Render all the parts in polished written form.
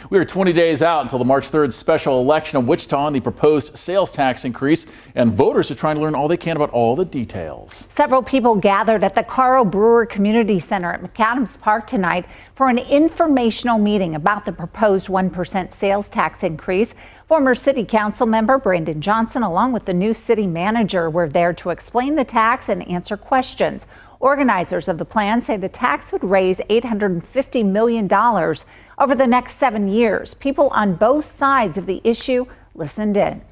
We are 20 days out until the March 3rd special election in Wichita and the proposed sales tax increase, and voters are trying to learn all they can about all the details. Several people gathered at the Carl Brewer Community Center at McAdams Park tonight for an informational meeting about the proposed 1% sales tax increase. Former City Council member Brandon Johnson, along with the new city manager, were there to explain the tax and answer questions. Organizers of the plan say the tax would raise $850 million over the next 7 years. People on both sides of the issue listened in.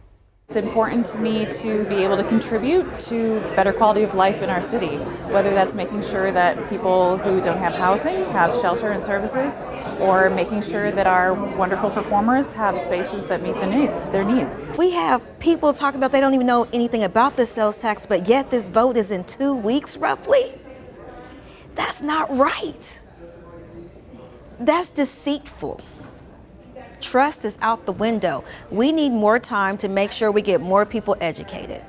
It's important to me to be able to contribute to better quality of life in our city, whether that's making sure that people who don't have housing have shelter and services, or making sure that our wonderful performers have spaces that meet their needs. We have people talking about they don't even know anything about the sales tax, but yet this vote is in 2 weeks roughly. That's not right. That's deceitful. Trust is out the window. We need more time to make sure we get more people educated.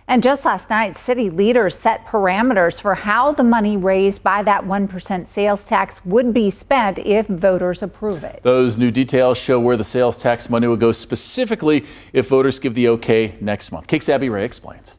And just last night, city leaders set parameters for how the money raised by that 1% sales tax would be spent if voters approve it. Those new details show where the sales tax money will go specifically if voters give the okay next month. KAKE's Abby Ray explains.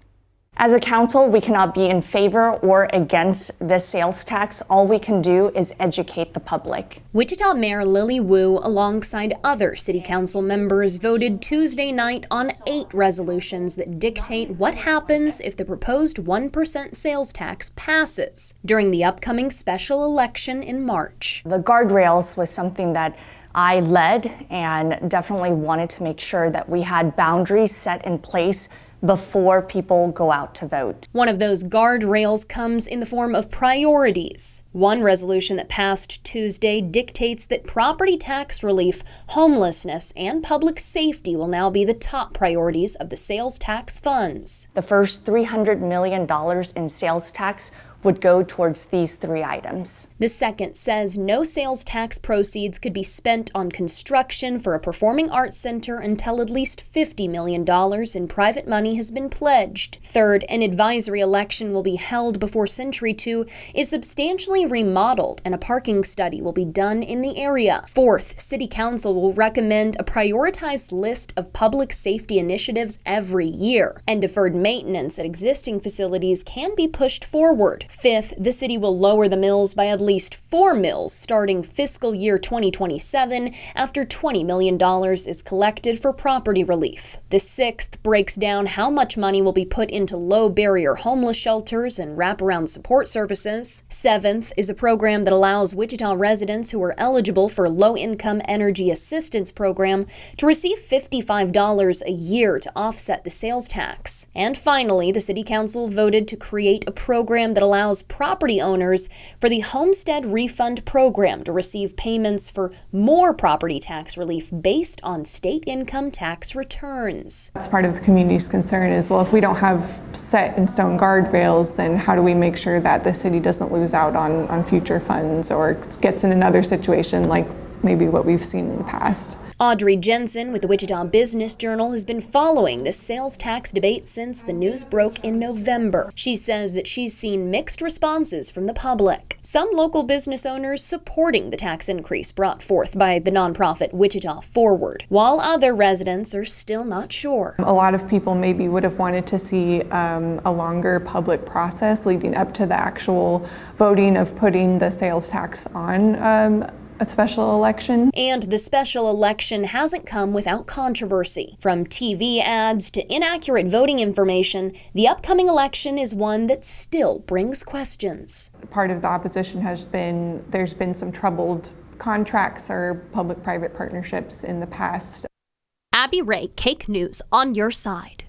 As a council, we cannot be in favor or against this sales tax. All we can do is educate the public. Wichita Mayor Lily Wu, alongside other city council members, voted Tuesday night on 8 resolutions that dictate what happens if the proposed 1% sales tax passes during the upcoming special election in March. The guardrails was something that I led and definitely wanted to make sure that we had boundaries set in place before people go out to vote. One of those guardrails comes in the form of priorities. One resolution that passed Tuesday dictates that property tax relief, homelessness, and public safety will now be the top priorities of the sales tax funds. The first $300 million in sales tax would go towards these 3 items. The second says no sales tax proceeds could be spent on construction for a performing arts center until at least $50 million in private money has been pledged. Third, an advisory election will be held before Century 2 is substantially remodeled and a parking study will be done in the area. Fourth, City Council will recommend a prioritized list of public safety initiatives every year, and deferred maintenance at existing facilities can be pushed forward. Fifth, the city will lower the mills by at least 4 mills starting fiscal year 2027 after $20 million is collected for property relief. The sixth breaks down how much money will be put into low-barrier homeless shelters and wraparound support services. Seventh is a program that allows Wichita residents who are eligible for low-income energy assistance program to receive $55 a year to offset the sales tax. And finally, the City Council voted to create a program that allows property owners for the Homestead Refund Program to receive payments for more property tax relief based on state income tax returns. That's part of the community's concern is, well, if we don't have set in stone guardrails, then how do we make sure that the city doesn't lose out on future funds or gets in another situation like maybe what we've seen in the past? Audrey Jensen with the Wichita Business Journal has been following this sales tax debate since the news broke in November. She says that she's seen mixed responses from the public. Some local business owners supporting the tax increase brought forth by the nonprofit Wichita Forward, while other residents are still not sure. A lot of people maybe would have wanted to see a longer public process leading up to the actual voting of putting the sales tax on a special election. And the special election hasn't come without controversy. From TV ads to inaccurate voting information, the upcoming election is one that still brings questions. Part of the opposition has been there's been some troubled contracts or public-private partnerships in the past. Abby Ray, KAKE News, on your side.